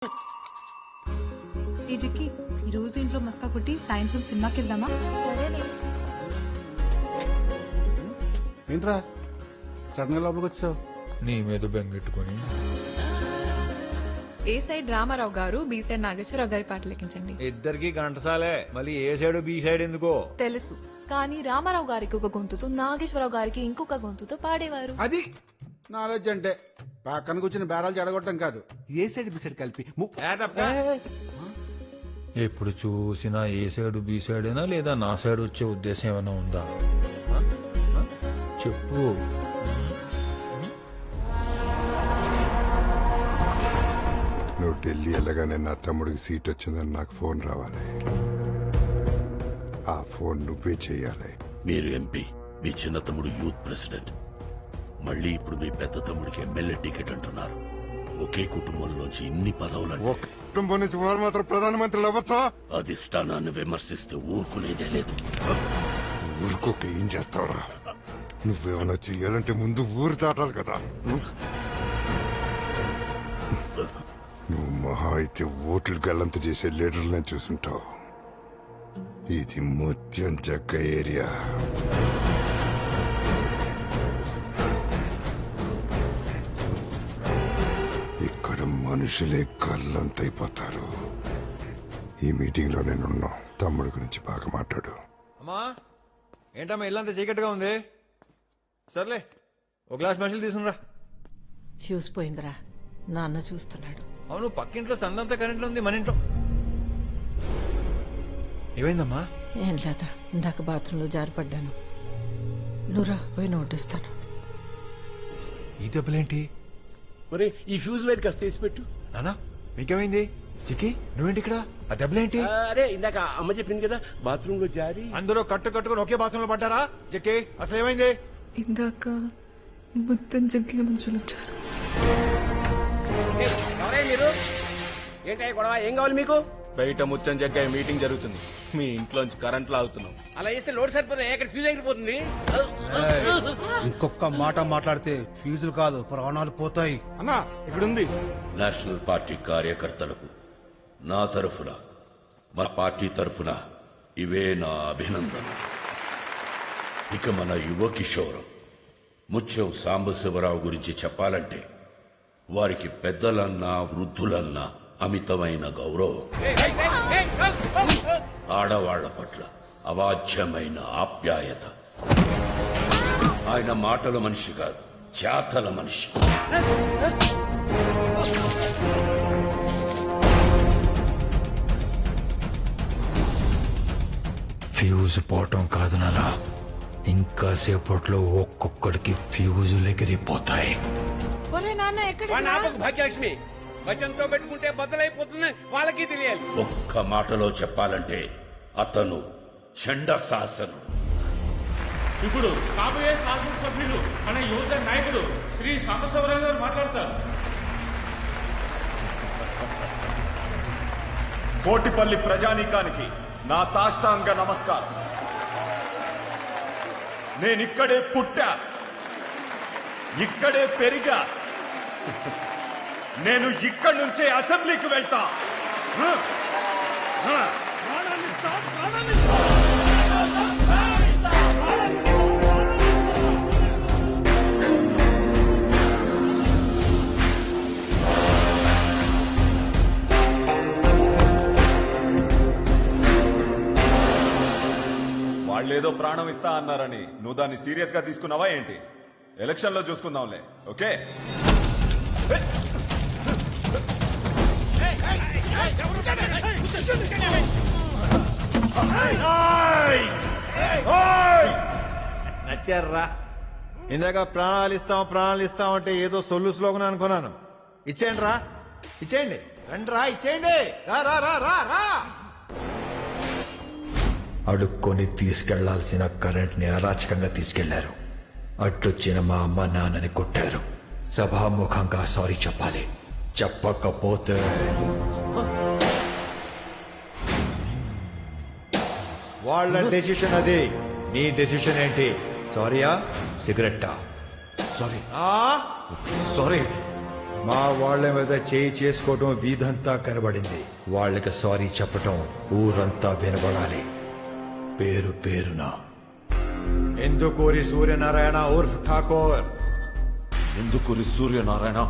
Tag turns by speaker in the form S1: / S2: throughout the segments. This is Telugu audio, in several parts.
S1: ఈ జిక్కి ఈ రోజు ఇంట్లో మస్కా కొట్టి సాయంత్రం సినిమాకి వెళ్దామా?
S2: ఏంట్రా సడన్ గా లోపలికి వచ్చావు?
S3: నీ మీద బెంగెట్టుకుని
S4: ఏ సైడ్ రామారావు గారు, బి సైడ్ నాగేశ్వరరావు గారి పాటలు లెక్కించండి.
S3: ఇద్దరికి గంటసాలే, మళ్ళీ ఏ సైడ్ బి సైడ్ ఎందుకో
S4: తెలుసు, కానీ రామారావు గారికి ఒక గొంతుతో, నాగేశ్వరరావు గారికి ఇంకొక గొంతుతో పాడేవారు.
S2: అది నాలెడ్జ్ అంటే పక్కన కూర్చుని బేరాలు చెడగొట్టడం కాదు, ఏ సైడ్ బి సైడ్ కలిపి
S3: ఎప్పుడు చూసినా ఏ సైడ్ బి సైడ్ అయినా లేదా నా సైడ్ వచ్చే ఉద్దేశం ఏమైనా ఉందా? చెప్పు.
S5: నువ్వు ఢిల్లీ వెళ్ళగానే నా తమ్ముడికి సీట్ వచ్చిందని నాకు ఫోన్ రావాలి. ఆ ఫోన్ నువ్వే చేయాలి.
S6: మీరు ఎంపీ, మీ చిన్న తమ్ముడు యూత్ ప్రెసిడెంట్, మళ్ళీ ఇప్పుడు మీ పెద్ద తమ్ముడికి ఎమ్మెల్యే టికెట్ అంటున్నారు. ఒకే కుటుంబంలోంచి ఇన్ని పదవులు,
S5: ఒక కుటుంబం నుంచి వారు మాత్రం ప్రధానమంత్రులు అవ్వచ్చా?
S6: అధిష్టానాన్ని విమర్శిస్తే ఊరుకునేదే లేదు.
S5: ఊరుకోక ఏం చేస్తావురా? నువ్వేమన్నా చెయ్యాలంటే ముందు ఊరు దాటాలి కదా. నువ్వు మహా అయితే ఓట్లు గల్లంత చేసే లీడర్లను చూసుంటావు. ఇది ముత్యం జగ్గ ఏరియా. ఇక్కడ మనుషులే గల్లంతైపోతారు. ఈ మీటింగ్ లో నేనున్నా. తమ్ముడి గురించి బాగా మాట్లాడు.
S3: అమ్మా ఏంటమ్మా ఇల్లంతా చీకటిగా ఉంది? సర్లే ఒక గ్లాస్ మనుషులు తీసుకురా.
S7: ఫ్యూజ్ పోయిందిరా, నాన్న చూస్తున్నాడు.
S3: అవును, పక్కింట్లో సందంతా కరెంట్లో ఉంది, మన ఇంట్లో ఏమైందమ్మా?
S7: ఏం లేదా, ఇందాక బాత్రూంలో జారిపడ్డాను. నువ్వురా, పోయి నోటిస్తాను.
S3: ఈ దెబ్బలేంటి?
S8: మరి ఈ ఫ్యూజ్ వైర్ కాస్త తీసి పెట్టు.
S3: నానా మీకేమైంది? చిక్కి నువ్వేంటి ఇక్కడ? ఆ దెబ్బలేంటి?
S8: అరే ఇందాక అమ్మ చెప్పింది కదా, బాత్రూమ్ లో జారి.
S3: అందరూ కట్టుకొని ఒకే బాత్రూమ్ లో పడ్డారా? చిక్కి అసలు ఏమైంది?
S4: ఇందాక మొత్తం జగ్గే మనుషులు వచ్చారు.
S8: ఎవరే మీరు? ఏంటి గొడవ? ఏం కావాలి మీకు? బయట ముచ్చం జగ్గాయ మీటింగ్ జరుగుతుంది, మీ ఇంట్లోంచి కరెంట్ లాగుతున్నాం. అలా చేస్తే లోడ్ సరిపోతుంది, ఎక్కడ ఫ్యూజ్ ఎగిరిపోతుంది.
S2: ఇంకొక మాట మాట్లాడితే ఫీజులు కాదు ప్రాణాలు పోతాయి.
S8: అన్నా ఇక్కడుంది.
S6: నేషనల్ పార్టీ కార్యకర్తలకు నా తరఫున, మా పార్టీ తరఫున ఇవే నా అభినందన. ఇక మన యువ కిషోరం ముత్యం సాంబశివరావు గురించి చెప్పాలంటే వారికి పెద్దలన్నా వృద్ధులన్నా అమితమైన గౌరవం, ఆడవాళ్ల పట్ల అవాచ్యమైన ఆప్యాయత. ఆయన మాటల మనిషి కాదు, చేతల మనిషి.
S3: ఫ్యూజ్ పోవటం కాదు నానా, ఇంకా సేపట్లో ఒక్కొక్కడికి ఫ్యూజులు ఎగిరిపోతాయి.
S7: ఒరే నాన్న, ఎక్కడ
S8: భాగ్యలక్ష్మి వచనంతో పెట్టుకుంటే బద్దలైపోతుంది, వాళ్ళకి తెలియాలి.
S6: ఒక్క మాటలో చెప్పాలంటే అతను చండ శాసనుడు.
S9: ఇప్పుడు కాబోయే శాసనసభ్యులు మన యువజన నాయకుడు శ్రీ సాంబశివరావు గారు మాట్లాడతారు.
S10: కోటిపల్లి ప్రజానీకానికి నా సాష్టాంగ నమస్కారం. నేనిక్కడే పుట్టా, ఇక్కడే పెరిగా. నేను ఇక్కడి నుంచే అసెంబ్లీకి వెళ్తా. వాళ్ళేదో ప్రాణం ఇస్తా అన్నారని నువ్వు దాన్ని సీరియస్ గా తీసుకున్నావా ఏంటి? ఎలక్షన్ లో చూసుకుందాంలే, ఓకే?
S3: నచ్చారా? ఇందాక ప్రాణాలు ఇస్తాం అంటే ఏదో సొల్లు స్లోగన్ అనుకున్నాను. ఇచ్చేయండి రా, ఇచ్చేయండి, రండి రా, ఇచ్చేయండి. రా రా రా రా రా. అడుక్కొని తీసుకెళ్లాల్సిన కరెంట్ ని అరాచకంగా తీసుకెళ్లారు. అడ్డొచ్చిన మా అమ్మ నాన్నని కొట్టారు. సభాముఖంగా సారీ చెప్పాలి. చెప్పకపోతే వాళ్ళ డెసిషన్ అది. నీ డెసిషన్ ఏంటి? సారీయా సిగరెట్టా?
S10: సారీ సారీ
S3: మా వాళ్ళ మీద చేయి చేసుకోవటం వీధంతా కనబడింది. వాళ్ళకి సారీ చెప్పటం ఊరంతా వినబడాలి. పేరు పేరున ఎందుకూరి సూర్యనారాయణ ఉర్ఫ్ ఠాకూర్.
S10: ఎందుకూరి సూర్యనారాయణ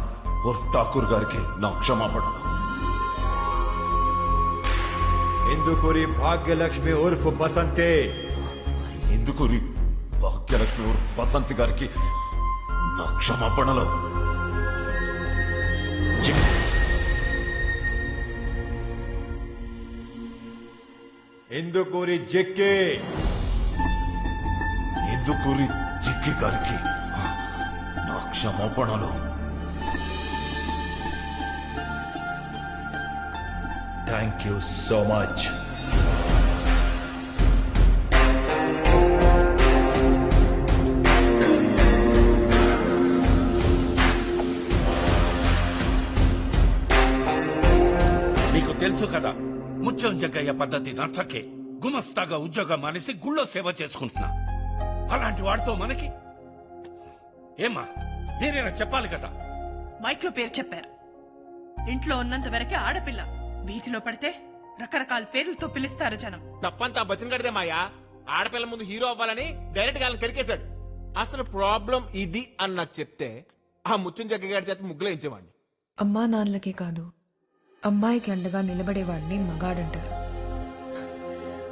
S10: ఉర్ఫ్ ఠాకూర్ గారికి నా క్షమాపణలు.
S3: ఎందుకూరి భాగ్యలక్ష్మి ఉర్ఫ్ బసంతే.
S10: ఎందుకూరి భాగ్యలక్ష్మి ఉర్ఫ్ బసంతి గారికి నా క్షమాపణలు.
S3: ఎందుకూరి జెక్కే.
S10: ఎందుకూరి జిక్కి గారికి నా క్షమాపణలు.
S3: Thank you so much.
S6: మీకు తెలుసు కదా, ముత్యం జగ్గయ్య పద్ధతి నచ్చకే గుమస్తాగా ఉద్యోగం మానేసి గుళ్ళో సేవ చేసుకుంటున్నా. అలాంటి వాడితో మనకి ఏమ్మా, మీరేనా చెప్పాలి కదా.
S11: మైక్ లో పేరు చెప్పారు. ఇంట్లో ఉన్నంత వరకే ఆడపిల్ల. వీధిలో పడితే రకరకాల పేర్లతో పిలుస్తారు జనం.
S8: తప్పంతా బచ్చన్ గడిదే మాయా. ఆడపిల్ల ముందు హీరో అవ్వాలని డైరెక్ట్ గా కరికేశాడు. అసలు ప్రాబ్లం ఇది అని నాకు చెప్తే ఆ ముత్యం జగ్గ గారి చేత ముగ్గులో ఇచ్చేవాడిని.
S4: అమ్మా నాన్నలకే కాదు, అమ్మాయికి అండగా నిలబడేవాడిని మగాడంటారు.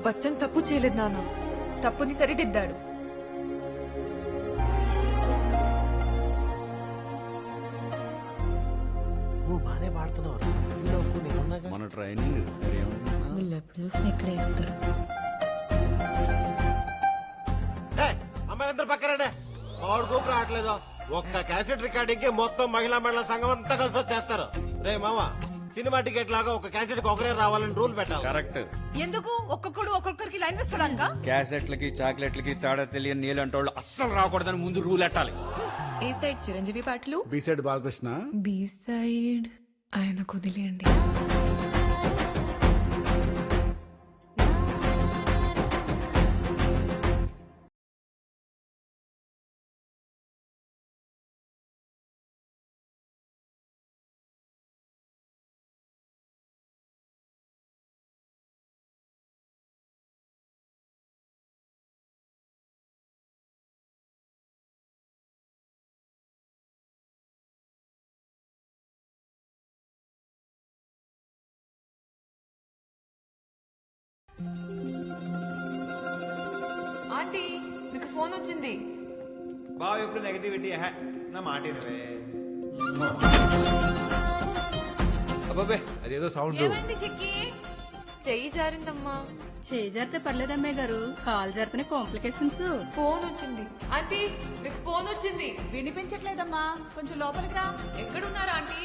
S4: బచ్చన్ తప్పు చేయలేదు నాన్న, తప్పుని సరిదిద్దాడు.
S8: నువ్వు బానే పాడుతున్నావు.
S6: మన ట్రైనింగ్
S7: వీళ్ళు ఎప్పుడు చూసినా ఇక్కడే చెప్తారు.
S8: అమ్మాయిలందరూ పక్కరండే. ఆవిడ కూపు రావట్లేదు. ఒక్క క్యాసెట్ రికార్డింగ్ కి మొత్తం మహిళా మండల సంఘం అంతా కలిసి వచ్చేస్తారు. రే మామ, సినిమా టికెట్ లాగా ఒక క్యాసెట్ కి ఒకరే రావాలని రూల్ పెట్టాలి.
S9: కరెక్ట్.
S11: ఎందుకు ఒక్కొక్కడు ఒక్కొక్కరికి లైన్ వేసుకోవడానికా?
S9: క్యాసెట్లకి చాక్లెట్లకి తేడా తెలియని నీళ్ళంటోళ్ళు అస్సలు రాకూడదని ముందు రూల్ ఎట్టాలి.
S4: ఏ సైడ్ చిరంజీవి పాటలు,
S2: B side Balakrishna.
S4: B side ఆయన కుదిలేండి. ఆంటీ, మీకు ఫోన్ వచ్చింది.
S3: బావ ఎప్పుడు నెగటివిటీ నా మాట వినవే. అబ్బాబే అదేదో సౌండ్.
S4: చెయ్యి జారిందమ్మా.
S1: చేయి జరితే పర్లేదమ్మాయి గారు, కాలు జరితేనే కాంప్లికేషన్స్.
S4: ఫోన్ వచ్చింది. ఆంటీ, మీకు ఫోన్ వచ్చింది.
S11: వినిపించట్లేదమ్మా, కొంచెం లోపలికి రా.
S4: ఎక్కడున్నారా ఆంటీ?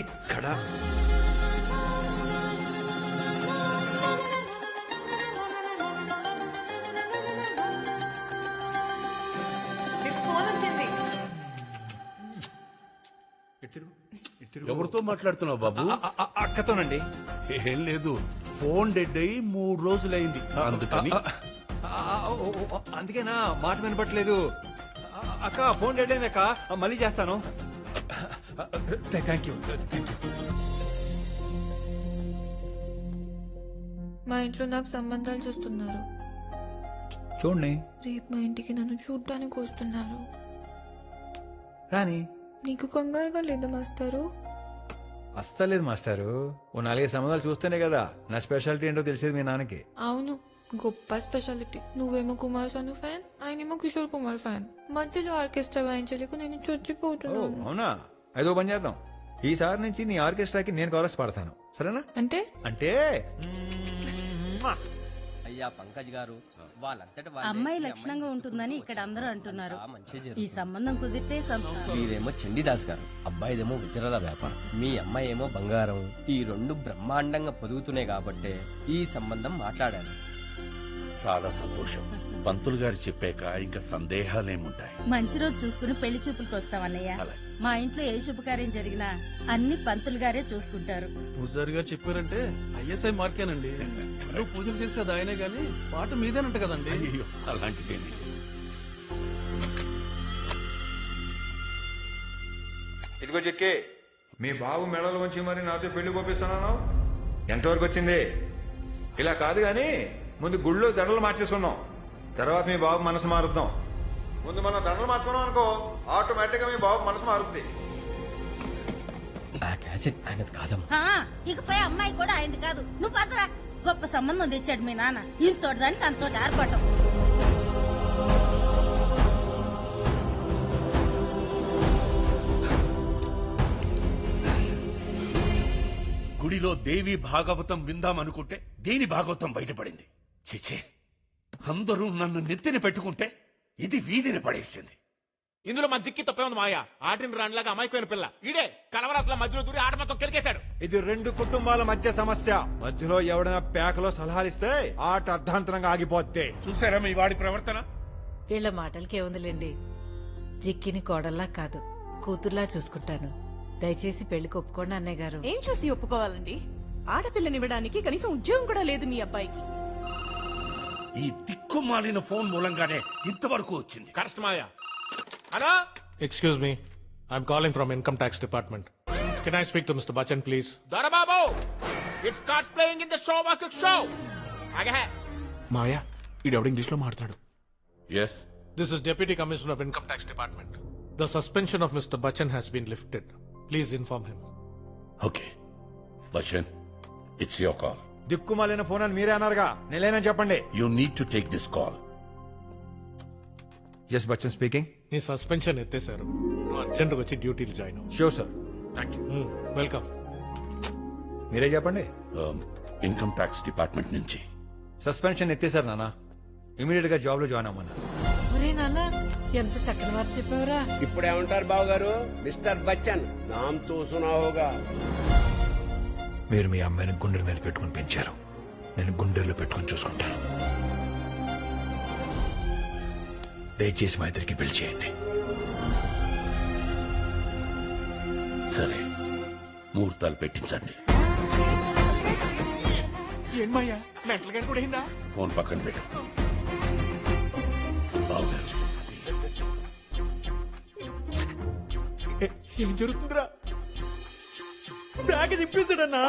S3: ఇక్కడ
S4: మీకు ఫోన్ వచ్చింది.
S6: ఎవరితో మాట్లాడుతున్నావు బాబు?
S3: అక్కతోనండి.
S6: ఏం లేదు, ఫోన్ డెడ్ అయ్యి 3 రోజులైంది, అందుకని.
S3: అందుకేనా మాట వినపట్లేదు. అక్క ఫోన్ డెడ్ అయింది అక్క, మళ్ళీ చేస్తాను. Thank you.
S4: మా ఇంట్లో నాకు సంబంధాలు చూస్తున్నారు.
S3: చూడండి
S4: రేపు మా ఇంటికి నన్ను చూడటానికి వస్తున్నారు.
S3: రాని.
S4: నీకు కంగారుగా లేదా మాస్టారు?
S3: అస్సలేదు మాస్టారు. ఓ 4 సంబంధాలు చూస్తేనే కదా నా స్పెషాలిటీ ఏంటో తెలిసేది మీ నాన్నకి.
S4: అవును, గొప్ప స్పెషాలిటీ. నువ్వేమో కుమార్ సాను ఫ్యాన్, ఆయనేమో కిషోర్ కుమార్ ఫ్యాన్. మధ్యలో ఆర్కెస్ట్రా వాయించలేకు నేను
S3: ఓ
S4: చచ్చిపోతున్నాను.
S3: అవునా, ఐదో పని చేద్దాం. ఈసారి నుంచి నీ ఆర్కెస్ట్రాకి నేను కోరస్ పాడతాను, సరేనా?
S4: అంటే
S3: అంటే
S8: అయ్యా పంకజ్ గారు,
S11: అమ్మాయి లక్షణంగా ఉంటుందని ఇక్కడ అందరూ అంటున్నారు. ఈ సంబంధం కుదిరితే
S8: మీరేమో చండీదాస్ గారు, అబ్బాయిదేమో విజరాల వ్యాపారం, మీ అమ్మాయి ఏమో బంగారం. ఈ 2 బ్రహ్మాండంగా పొదుగుతున్నాయి కాబట్టే ఈ సంబంధం మాట్లాడాను.
S6: చాలా సంతోషం. పంతులు గారు చెప్పాక ఇంకా సందేహాలేముంటాయి.
S11: మంచి రోజు చూసుకుని పెళ్లి చూపులకు వస్తామన్నయ్య.
S6: అలాగే.
S11: మా ఇంట్లో ఏ శుభకార్యం జరిగినా అన్ని పంతులు గారే చూసుకుంటారు.
S9: పూజారి గారు చెప్పారంటే ఐఎస్ఐ మార్కేనండి. నువ్వు పూజలు చేసేది ఆయనే గాని పాట మీదేనంట కదండి.
S6: అయ్యో, అలాంటిదేమీ లేదు.
S3: ఇదిగో చెక్కి మీ బాబు మెడలు వంచి మరి నాతో పెళ్లి కోపిస్తున్నాను. ఎంతవరకు వచ్చింది? ఇలా కాదు గాని ముందు గుళ్ళో దండలు మార్చేసుకున్నాం, తర్వాత మీ బాబు మనసు మారుద్దాం. ముందు మనం దండలు మార్చుకున్నాం అనుకో, ఆటోమేటిక్ గా మీ బాబు మనసు మారుద్ది.
S12: ఇకపై అమ్మాయి కూడా అయింది కాదు. నువ్వు పదరా. గొప్ప సంబంధం తెచ్చాడు మీ నాన్న. ఇంతోటి దానికి అంతోటి ఆర్పటం.
S6: గుడిలో దేవి భాగవతం విందామనుకుంటే దేని భాగవతం బయటపడింది. చిచే, అందరూ నన్ను నెత్తిన పెట్టుకుంటే ఇది వీధిని పడేసింది.
S8: ఇందులో మన జిక్కి తప్పే ఉంది మాయా. ఆటిని రాణిలాగా అమాయకమైన పిల్ల ఈడే కలవరాసుల మధ్యలో దూరి ఆట మొత్తం కెలికేశాడు.
S3: ఇది రెండు కుటుంబాల మధ్య సమస్య. మధ్యలో ఎవడైనా పేకలో సలహాలిస్తే ఆట అర్ధాంతరంగా ఆగిపోద్ది.
S6: చూసారా మీ వాడి ప్రవర్తన?
S7: వీళ్ళ మాటలకి ఏముందిలేండి. జిక్కిని కోడల్లా కాదు, కూతుర్లా చూసుకుంటాను. దయచేసి పెళ్లికి ఒప్పుకోండి అన్నయ్య గారు.
S11: ఏం చూసి ఒప్పుకోవాలండి? ఆడపిల్లనివ్వడానికి కనీసం ఉద్యోగం కూడా లేదు మీ అబ్బాయికి.
S6: ఈ దిక్కుమాలిన ఫోన్ మూలంగానే ఇంతవరకు వచ్చింది.
S8: Correct Maya. Hello,
S9: excuse me, I'm calling from income tax department. Can I speak to mister Bachchan please?
S8: Dorababu, it starts playing in the show walk show. ఆగే మాయా, ఈడెవడ ఇంగ్లీష్ లో మాట్లాడు.
S6: Yes,
S9: this is deputy commissioner of income tax department. The suspension of mister Bachchan has been lifted. Please inform him.
S6: Okay Bachchan, it's your call.
S3: దిక్కుమాలిన ఫోన్ అని మీరే అన్నారుగా, నేనేనని చెప్పండి.
S6: You need to take this call.
S3: Yes Bachchan speaking.
S9: నీ సస్పెన్షన్ ఎత్తేశారు. నువ్వు అర్జెంట్గా వచ్చి డ్యూటీలు జాయిన్ అవ్వు.
S3: Sure sir, thank you.
S9: Welcome.
S3: మీరే చెప్పండి.
S6: ఇన్కమ్ ట్యాక్స్ డిపార్ట్మెంట్ నుంచి
S3: సస్పెన్షన్ ఎత్తేసారు నాన్న, ఇమీడియట్ గా జాబ్ లో జాయిన్ అవ్వమన్నారు.
S7: ఒరే నాన్న, ఎంత చక్కని వారు చెప్పావురా.
S8: ఇప్పుడేమంటారు బాబు గారు? మిస్టర్ బచ్చన్ నామ్ తో సునా హోగా.
S3: మీరు మీ అమ్మాయిని గుండెల మీద పెట్టుకుని పెంచారు, నేను గుండెల్లో పెట్టుకుని చూసుకుంటాను. దయచేసి మా ఇద్దరికి పెళ్లి చేయండి.
S6: సరే, ముహూర్తాలు పెట్టించండి.
S8: ఏమయ్యా, మెంటల్ గారు కూడా అయిందా?
S6: ఫోన్ పక్కన పెట్టు. బాగున్నారు.
S8: ఏం జరుగుతుందిరా? బ్యాగ్ చింపేశాడన్నా.